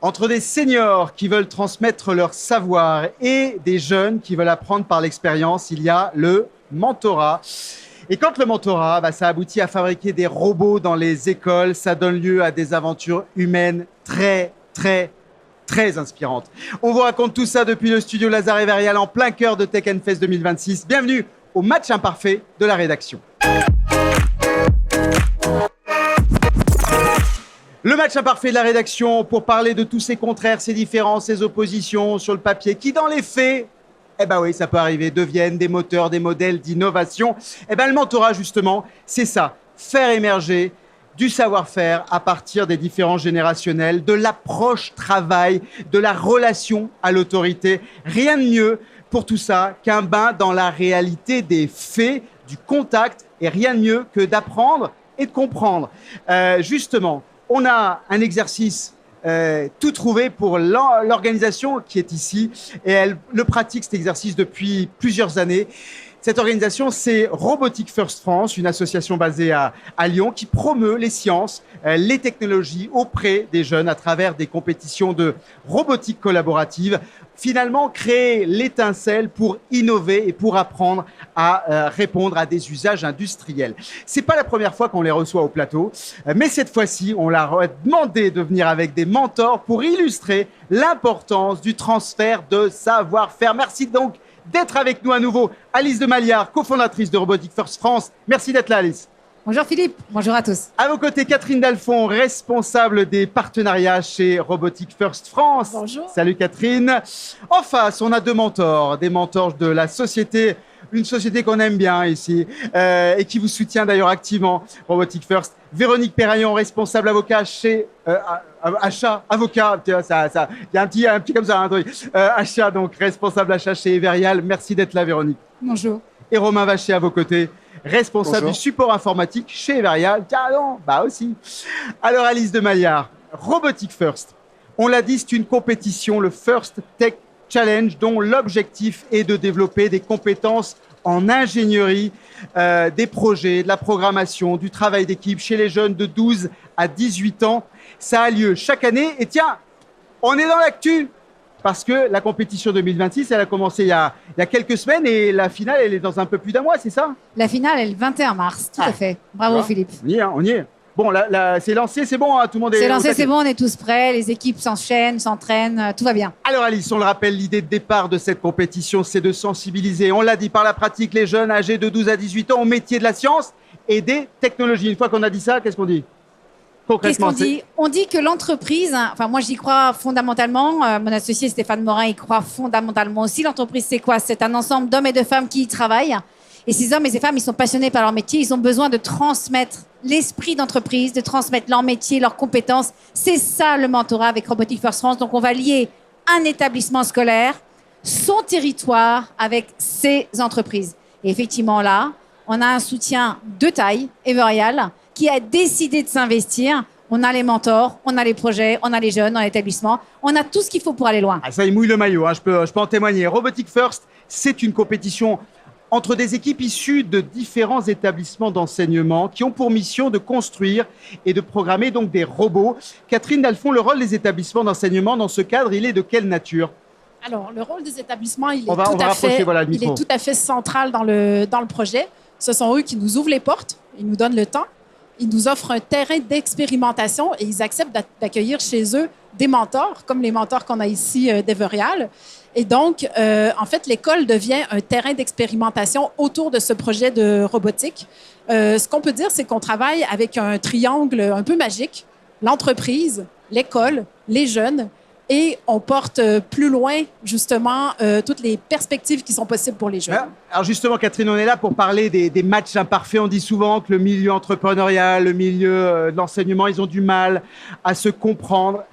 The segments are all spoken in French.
Entre des seniors qui veulent transmettre leur savoir et des jeunes qui veulent apprendre par l'expérience, il y a le mentorat. Et quand le mentorat, ça aboutit à fabriquer des robots dans les écoles, ça donne lieu à des aventures humaines très inspirantes. On vous raconte tout ça depuis le studio Lazare et Verial en plein cœur de Tech Fest 2026. Bienvenue au match imparfait de la rédaction. Le match imparfait de la rédaction pour parler de tous ces contraires, ces différences, ces oppositions sur le papier qui, dans les faits, oui, ça peut arriver, deviennent des moteurs, des modèles d'innovation. Le mentorat, justement, c'est ça, faire émerger du savoir-faire à partir des différences générationnelles, de l'approche travail, de la relation à l'autorité. Rien de mieux pour tout ça qu'un bain dans la réalité des faits, du contact, et rien de mieux que d'apprendre et de comprendre. Justement, on a un exercice tout trouvé pour l'organisation qui est ici et elle le pratique cet exercice depuis plusieurs années. Cette organisation, c'est Robotics First France, une association basée à Lyon qui promeut les sciences, les technologies auprès des jeunes à travers des compétitions de robotique collaborative. Finalement, créer l'étincelle pour innover et pour apprendre à répondre à des usages industriels. C'est pas la première fois qu'on les reçoit au plateau, mais cette fois-ci, on leur a demandé de venir avec des mentors pour illustrer l'importance du transfert de savoir-faire. Merci donc d'être avec nous à nouveau. Alice de Maliard, cofondatrice de Robotics First France. Merci d'être là, Alice. Bonjour Philippe, bonjour à tous. À vos côtés, Catherine Dalphon, responsable des partenariats chez Robotics First France. Bonjour. Salut Catherine. En face, on a deux mentors, des mentors de la société, une société qu'on aime bien ici et qui vous soutient d'ailleurs activement, Robotics First. Véronique Perraillon, responsable avocat chez achat, avocat, il y a un petit comme ça, un truc. Achat, donc responsable achat chez Verial. Merci d'être là, Véronique. Bonjour. Et Romain Vacher à vos côtés, responsable Bonjour. du support informatique chez Verial. Tiens, non, aussi. Alors, Alice de Maliard, Robotics First. On l'a dit, c'est une compétition, le First Tech Challenge, dont l'objectif est de développer des compétences en ingénierie, des projets, de la programmation, du travail d'équipe chez les jeunes de 12 à 18 ans. Ça a lieu chaque année. Et tiens, on est dans l'actu parce que la compétition 2026, elle a commencé il y a quelques semaines et la finale, elle est dans un peu plus d'un mois, c'est ça? La finale est le 21 mars, tout à fait. Bravo Philippe. On y est. Bon, c'est lancé, c'est bon, hein, tout le monde est... C'est lancé, c'est bon, on est tous prêts, les équipes s'enchaînent, s'entraînent, tout va bien. Alors Alice, on le rappelle, l'idée de départ de cette compétition, c'est de sensibiliser, on l'a dit par la pratique, les jeunes âgés de 12 à 18 ans au métier de la science et des technologies. Une fois qu'on a dit ça, qu'est-ce qu'on dit? Qu'est-ce qu'on dit? On dit que l'entreprise, enfin moi j'y crois fondamentalement, mon associé Stéphane Morin y croit fondamentalement aussi. L'entreprise c'est quoi? C'est un ensemble d'hommes et de femmes qui y travaillent. Et ces hommes et ces femmes, ils sont passionnés par leur métier, ils ont besoin de transmettre l'esprit d'entreprise, de transmettre leur métier, leurs compétences. C'est ça le mentorat avec Robotics First France. Donc on va lier un établissement scolaire, son territoire avec ses entreprises. Et effectivement là, on a un soutien de taille, Verial, qui a décidé de s'investir. On a les mentors, on a les projets, on a les jeunes dans l'établissement. On a tout ce qu'il faut pour aller loin. Ah, ça, il mouille le maillot, hein, je peux en témoigner. Robotics First, c'est une compétition entre des équipes issues de différents établissements d'enseignement qui ont pour mission de construire et de programmer donc des robots. Catherine Dalphon, le rôle des établissements d'enseignement dans ce cadre, il est de quelle nature? Alors, le rôle des établissements, il est tout à fait central dans le projet. Ce sont eux qui nous ouvrent les portes, ils nous donnent le temps, ils nous offrent un terrain d'expérimentation et ils acceptent d'accueillir chez eux des mentors, comme les mentors qu'on a ici d'Everial. Et donc, en fait, l'école devient un terrain d'expérimentation autour de ce projet de robotique. Ce qu'on peut dire, c'est qu'on travaille avec un triangle un peu magique, l'entreprise, l'école, les jeunes, et on porte plus loin, justement, toutes les perspectives qui sont possibles pour les jeunes. Alors justement, Catherine, on est là pour parler des matchs imparfaits. On dit souvent que le milieu entrepreneurial, le milieu de l'enseignement, ils ont du mal à se comprendre.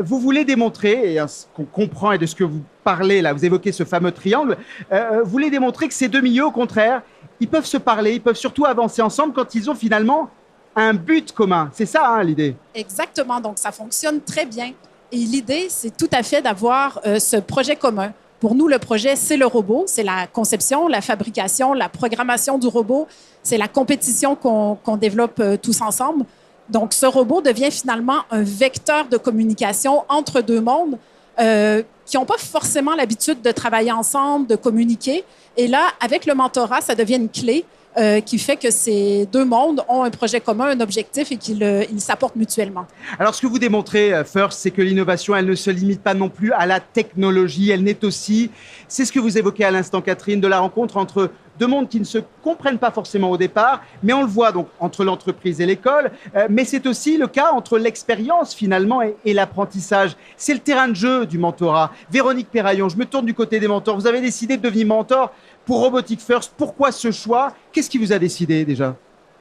Vous voulez démontrer, et ce qu'on comprend et de ce que vous parlez là, vous évoquez ce fameux triangle, vous voulez démontrer que ces deux milieux, au contraire, ils peuvent se parler, ils peuvent surtout avancer ensemble quand ils ont finalement un but commun. C'est ça, hein, l'idée? Exactement. Donc, ça fonctionne très bien. Et l'idée, c'est tout à fait d'avoir ce projet commun. Pour nous, le projet, c'est le robot, c'est la conception, la fabrication, la programmation du robot, c'est la compétition qu'on développe tous ensemble. Donc, ce robot devient finalement un vecteur de communication entre deux mondes qui n'ont pas forcément l'habitude de travailler ensemble, de communiquer. Et là, avec le mentorat, ça devient une clé qui fait que ces deux mondes ont un projet commun, un objectif et qu'ils s'apportent mutuellement. Alors, ce que vous démontrez, First, c'est que l'innovation, elle ne se limite pas non plus à la technologie, elle n'est aussi, c'est ce que vous évoquez à l'instant, Catherine, de la rencontre entre deux mondes qui ne se comprennent pas forcément au départ, mais on le voit donc entre l'entreprise et l'école, mais c'est aussi le cas entre l'expérience finalement et l'apprentissage. C'est le terrain de jeu du mentorat. Véronique Perraillon, je me tourne du côté des mentors. Vous avez décidé de devenir mentor pour Robotics First. Pourquoi ce choix? Qu'est-ce qui vous a décidé déjà?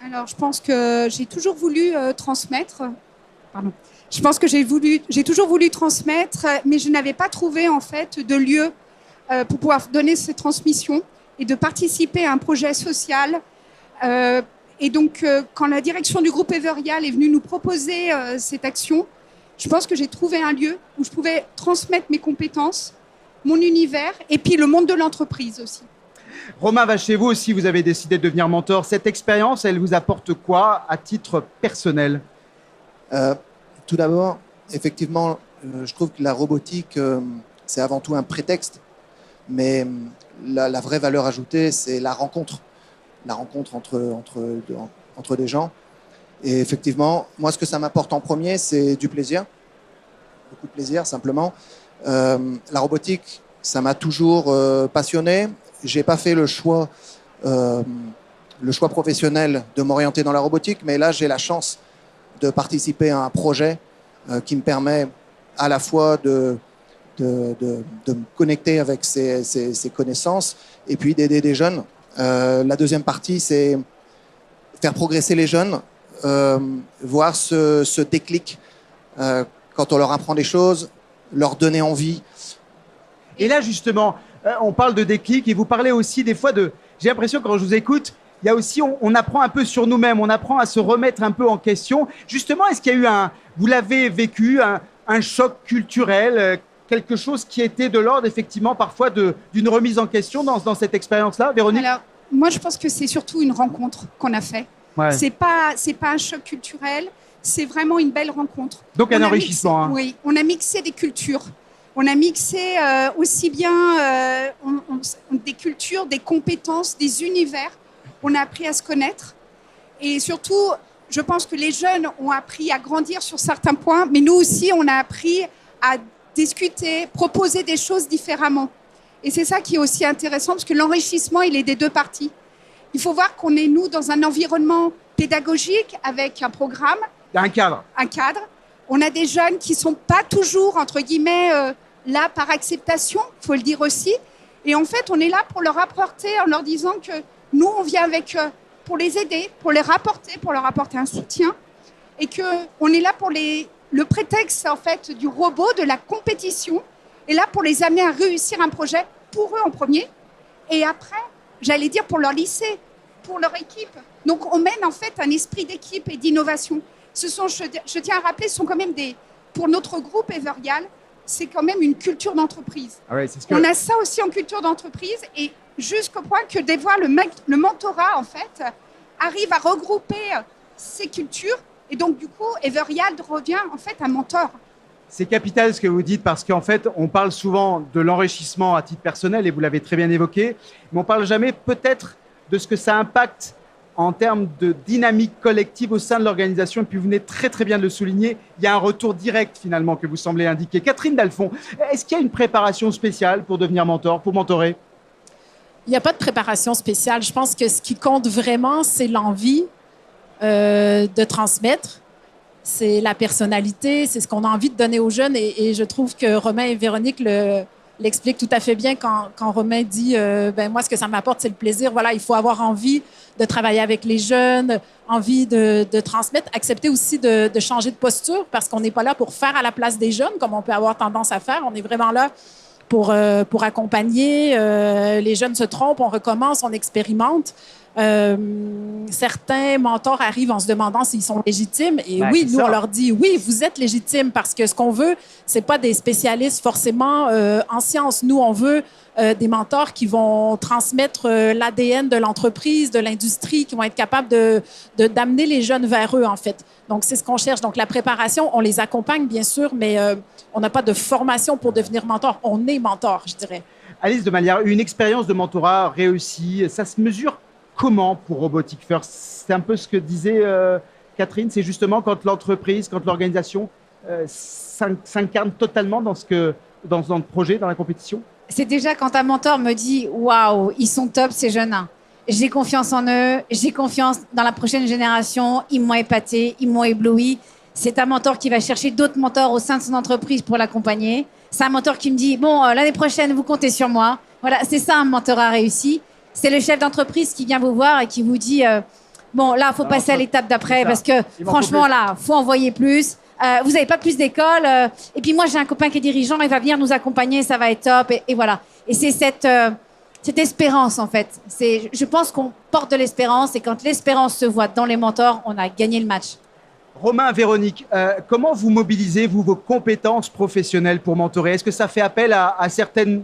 Alors, je pense que j'ai toujours voulu transmettre. Pardon. Je pense que j'ai toujours voulu transmettre, mais je n'avais pas trouvé en fait de lieu pour pouvoir donner cette transmission et de participer à un projet social. Et donc, quand la direction du groupe Everial est venue nous proposer cette action, je pense que j'ai trouvé un lieu où je pouvais transmettre mes compétences, mon univers, et puis le monde de l'entreprise aussi. Romain Vacher, vous aussi, vous avez décidé de devenir mentor. Cette expérience, elle vous apporte quoi à titre personnel? Tout d'abord, effectivement, je trouve que la robotique, c'est avant tout un prétexte, mais la vraie valeur ajoutée, c'est la rencontre entre des gens. Et effectivement, moi, ce que ça m'apporte en premier, c'est du plaisir, beaucoup de plaisir, simplement. La robotique, ça m'a toujours passionné. J'ai pas fait le choix professionnel de m'orienter dans la robotique, mais là, j'ai la chance de participer à un projet qui me permet à la fois de me connecter avec ces connaissances et puis d'aider des jeunes. La deuxième partie, c'est faire progresser les jeunes, voir ce déclic quand on leur apprend des choses, leur donner envie. Et là, justement, on parle de déclic et vous parlez aussi des fois de... J'ai l'impression, quand je vous écoute, il y a aussi, on apprend un peu sur nous-mêmes, on apprend à se remettre un peu en question. Justement, est-ce qu'il y a eu vous l'avez vécu, un choc culturel, quelque chose qui était de l'ordre, effectivement, parfois d'une remise en question dans cette expérience-là, Véronique? Alors, moi, je pense que c'est surtout une rencontre qu'on a fait. Ouais. C'est pas un choc culturel, c'est vraiment une belle rencontre. Donc un enrichissement. Oui, on a mixé des cultures. On a mixé aussi bien des cultures, des compétences, des univers. On a appris à se connaître. Et surtout, je pense que les jeunes ont appris à grandir sur certains points, mais nous aussi, on a appris à discuter, proposer des choses différemment. Et c'est ça qui est aussi intéressant, parce que l'enrichissement, il est des deux parties. Il faut voir qu'on est, nous, dans un environnement pédagogique avec un programme. Un cadre. Un cadre. On a des jeunes qui ne sont pas toujours, entre guillemets, là par acceptation, il faut le dire aussi. Et en fait, on est là pour leur apporter, en leur disant que nous, on vient avec eux pour les aider, pour leur apporter un soutien. Et qu'on est là pour le prétexte, en fait, du robot, de la compétition. Et là, pour les amener à réussir un projet pour eux en premier. Et après, j'allais dire pour leur lycée, pour leur équipe. Donc, on mène en fait un esprit d'équipe et d'innovation. Je tiens à rappeler, ce sont quand même pour notre groupe Everial, c'est quand même une culture d'entreprise. Ah ouais, on a ça aussi en culture d'entreprise et jusqu'au point que des fois, le mentorat, en fait, arrive à regrouper ces cultures. Et donc, du coup, Everial devient en fait un mentor. C'est capital ce que vous dites parce qu'en fait, on parle souvent de l'enrichissement à titre personnel et vous l'avez très bien évoqué, mais on ne parle jamais peut-être de ce que ça impacte en termes de dynamique collective au sein de l'organisation. Et puis, vous venez très, très bien de le souligner, il y a un retour direct finalement que vous semblez indiquer. Catherine Dalphond, est-ce qu'il y a une préparation spéciale pour devenir mentor, pour mentorer? Il n'y a pas de préparation spéciale. Je pense que ce qui compte vraiment, c'est l'envie de transmettre. C'est la personnalité, c'est ce qu'on a envie de donner aux jeunes. Et je trouve que Romain et Véronique l'expliquent tout à fait bien quand Romain dit moi, ce que ça m'apporte, c'est le plaisir. Voilà, il faut avoir envie de travailler avec les jeunes, envie de transmettre, accepter aussi de changer de posture parce qu'on n'est pas là pour faire à la place des jeunes, comme on peut avoir tendance à faire. On est vraiment là pour accompagner. Les jeunes se trompent, on recommence, on expérimente. Certains mentors arrivent en se demandant s'ils sont légitimes. Et oui, nous, on leur dit, oui, vous êtes légitimes parce que ce qu'on veut, c'est pas des spécialistes forcément en sciences. Nous, on veut des mentors qui vont transmettre l'ADN de l'entreprise, de l'industrie, qui vont être capables d'amener les jeunes vers eux, en fait. Donc, c'est ce qu'on cherche. Donc, la préparation, on les accompagne, bien sûr, mais on n'a pas de formation pour devenir mentor. On est mentor, je dirais. Alice de Malière, une expérience de mentorat réussie, ça se mesure comment pour Robotic First? C'est un peu ce que disait Catherine, c'est justement quand l'entreprise, quand l'organisation s'incarne totalement dans le projet, dans la compétition. C'est déjà quand un mentor me dit « Waouh, ils sont top ces jeunes. J'ai confiance en eux, j'ai confiance dans la prochaine génération, ils m'ont épaté, ils m'ont ébloui. » C'est un mentor qui va chercher d'autres mentors au sein de son entreprise pour l'accompagner. C'est un mentor qui me dit « Bon, l'année prochaine, vous comptez sur moi. » Voilà, c'est ça un mentorat réussi. C'est le chef d'entreprise qui vient vous voir et qui vous dit bon, là, il faut passer à l'étape d'après parce que franchement, là, il faut envoyer plus. Vous n'avez pas plus d'école. Et puis moi, j'ai un copain qui est dirigeant, il va venir nous accompagner, ça va être top. Et voilà. Et c'est cette espérance, en fait. Je pense qu'on porte de l'espérance et quand l'espérance se voit dans les mentors, on a gagné le match. Romain, Véronique, comment vous mobilisez, vos compétences professionnelles pour mentorer? Est-ce que ça fait appel à certaines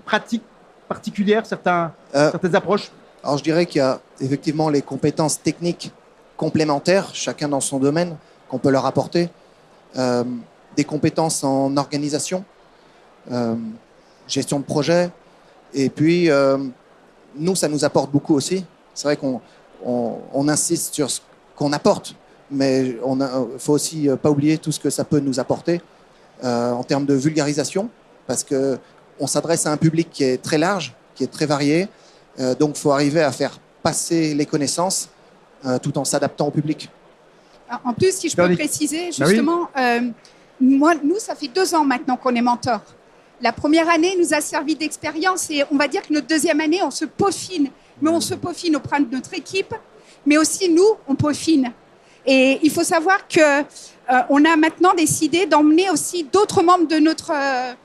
pratiques particulières, certaines approches? Alors, je dirais qu'il y a effectivement les compétences techniques complémentaires, chacun dans son domaine, qu'on peut leur apporter. Des compétences en organisation, gestion de projet. Et puis, nous, ça nous apporte beaucoup aussi. C'est vrai qu'on insiste sur ce qu'on apporte, mais il faut aussi pas oublier tout ce que ça peut nous apporter en termes de vulgarisation, parce que on s'adresse à un public qui est très large, qui est très varié. Donc, il faut arriver à faire passer les connaissances tout en s'adaptant au public. En plus, si je peux préciser, justement, nous, ça fait 2 ans maintenant qu'on est mentor. La première année nous a servi d'expérience et on va dire que notre deuxième année, on se peaufine. Mais on se peaufine auprès de notre équipe, mais aussi nous, on peaufine. Et il faut savoir qu'on a maintenant décidé d'emmener aussi d'autres membres de notre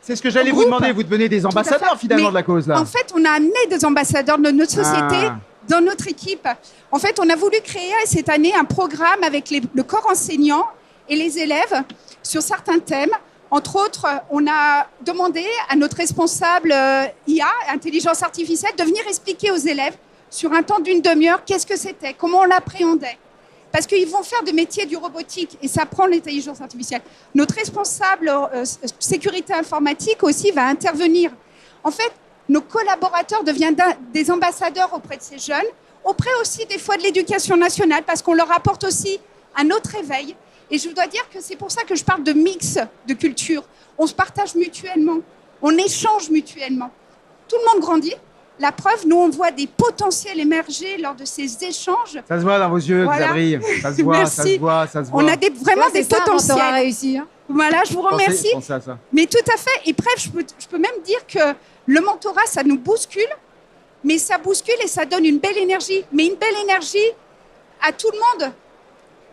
C'est ce que j'allais vous demander, vous devenez des ambassadeurs finalement de la cause là. En fait, on a amené des ambassadeurs de notre société dans notre équipe. En fait, on a voulu créer cette année un programme avec le corps enseignant et les élèves sur certains thèmes. Entre autres, on a demandé à notre responsable IA, intelligence artificielle, de venir expliquer aux élèves sur un temps d'une demi-heure qu'est-ce que c'était, comment on l'appréhendait. Parce qu'ils vont faire des métiers du robotique et ça prend l'intelligence artificielle. Notre responsable sécurité informatique aussi va intervenir. En fait, nos collaborateurs deviennent des ambassadeurs auprès de ces jeunes, auprès aussi des fois de l'éducation nationale, parce qu'on leur apporte aussi un autre éveil. Et je dois dire que c'est pour ça que je parle de mix de culture. On se partage mutuellement, on échange mutuellement. Tout le monde grandit. La preuve, nous, on voit des potentiels émerger lors de ces échanges. Ça se voit dans vos yeux, voilà. Xabri. Ça se voit, Merci. ça se voit, ça se voit. On a vraiment des potentiels. Ça, réussi, hein. Voilà, je vous remercie. Pensez à ça. Mais tout à fait. Et bref, je peux même dire que le mentorat, ça nous bouscule, mais ça bouscule et ça donne une belle énergie. Mais une belle énergie à tout le monde.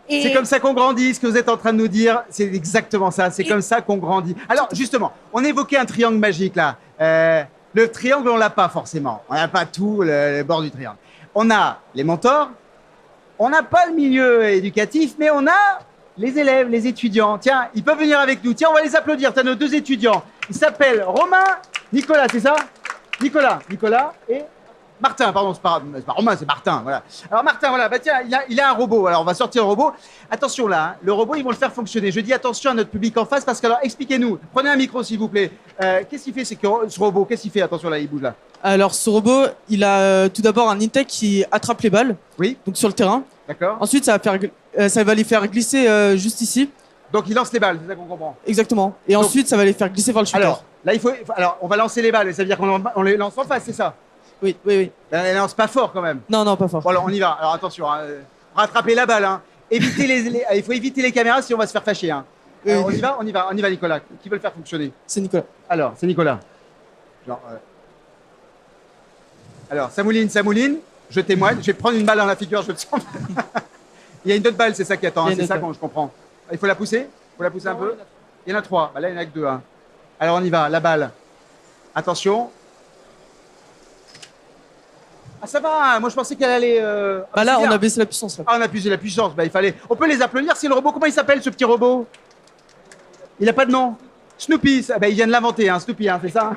Et c'est comme ça qu'on grandit, ce que vous êtes en train de nous dire, c'est exactement ça, c'est comme ça qu'on grandit. Alors justement, on évoquait un triangle magique là. Le triangle, on l'a pas forcément. On n'a pas tout le bord du triangle. On a les mentors, on n'a pas le milieu éducatif, mais on a les élèves, les étudiants. Tiens, ils peuvent venir avec nous. Tiens, on va les applaudir. Tu as nos 2 étudiants. Ils s'appellent Romain, Nicolas, c'est ça? Nicolas et Martin, pardon, c'est pas Romain, c'est Martin, voilà. Alors Martin, voilà, bah tiens, il a un robot. Alors on va sortir le robot. Attention là, hein, le robot, ils vont le faire fonctionner. Je dis attention à notre public en face parce que alors expliquez-nous. Prenez un micro s'il vous plaît. Qu'est-ce qu'il fait ce robot? Qu'est-ce qu'il fait? Attention là, il bouge là. Alors ce robot, il a tout d'abord un Intech qui attrape les balles. Oui. Donc sur le terrain. D'accord. Ensuite, ça va les faire glisser juste ici. Donc il lance les balles, c'est ça qu'on comprend. Exactement. Et donc, ensuite, ça va les faire glisser vers le shooter. Alors là, on va lancer les balles. Ça veut dire qu'on les lance en face, c'est ça? Oui. Ben, elle lance pas fort quand même. Non, pas fort. Bon, alors on y va. Alors attention, hein, rattrapez la balle. Hein. Il faut éviter les caméras sinon on va se faire fâcher. Hein. On y va, Nicolas. Qui veut le faire fonctionner? C'est Nicolas. Alors, c'est Nicolas. Alors, ça mouline. Je témoigne. Je vais prendre une balle dans la figure, je le sens. Il y a une autre balle, c'est ça qui attend. Hein, c'est ça quand je comprends. Il faut la pousser? Un peu? Il y en a 3. Bah, là, il n'y en a que 2. Hein. Alors, on y va. La balle. Attention. Ah, ça va, moi je pensais qu'elle allait... Bah là, on a baissé la puissance. Là. Ah, on a baissé la puissance, bah il fallait... On peut les applaudir, c'est le robot. Comment il s'appelle, ce petit robot? Il n'a pas de nom. Snoopy, bah, il vient de l'inventer, hein, Snoopy, hein, c'est ça.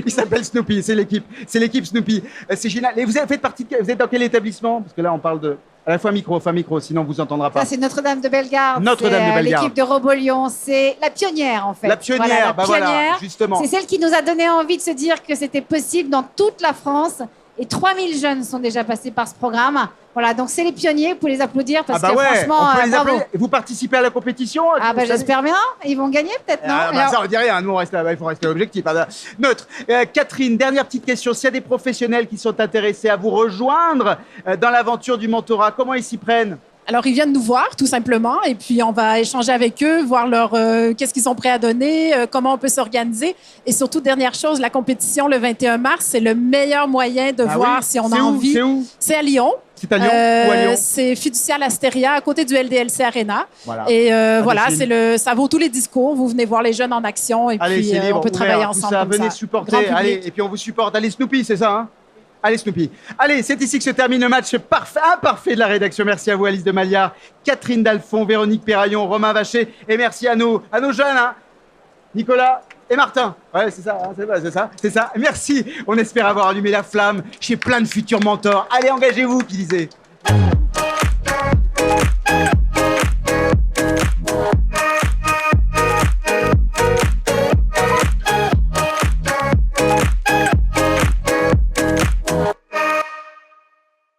Il s'appelle Snoopy, c'est l'équipe Snoopy. C'est génial. Et vous avez fait partie vous êtes dans quel établissement? Parce que là, on parle de... À la fois micro, sinon on vous entendra pas. Ça, c'est Notre-Dame de Bellegarde. Notre-Dame de Bellegarde. L'équipe de Robolion, c'est la pionnière, en fait. La pionnière, voilà, justement. C'est celle qui nous a donné envie de se dire que c'était possible dans toute la France. Et 3000 jeunes sont déjà passés par ce programme. Voilà, donc c'est les pionniers, vous pouvez les applaudir parce que franchement, bravo. Et vous participez à la compétition? Ah bah j'espère bien, ils vont gagner peut-être, non? Bah, ça on dit rien, nous on reste là, il faut rester objectif. Neutre. Catherine, dernière petite question, s'il y a des professionnels qui sont intéressés à vous rejoindre dans l'aventure du mentorat, comment ils s'y prennent? Alors, ils viennent nous voir, tout simplement, et puis on va échanger avec eux, voir qu'est-ce qu'ils sont prêts à donner, comment on peut s'organiser. Et surtout, dernière chose, la compétition le 21 mars, c'est le meilleur moyen de voir si on a envie. C'est où? C'est à Lyon. C'est à Lyon ou à Lyon? C'est Fiducial Asteria, à côté du LDLC Arena. Voilà. Et voilà, ça vaut tous les discours. Vous venez voir les jeunes en action et allez, puis on peut travailler ensemble. Ça. Venez supporter. Allez, et puis on vous supporte. Allez, Snoopy, c'est ça, hein? Allez, Snoopy. Allez, c'est ici que se termine le match imparfait de la rédaction. Merci à vous, Alice de Maliard, Catherine Dalphon, Véronique Perraillon, Romain Vacher. Et merci à nos jeunes, hein, Nicolas et Martin. Ouais, c'est ça, hein, c'est ça. Merci. On espère avoir allumé la flamme chez plein de futurs mentors. Allez, engagez-vous, qui disait.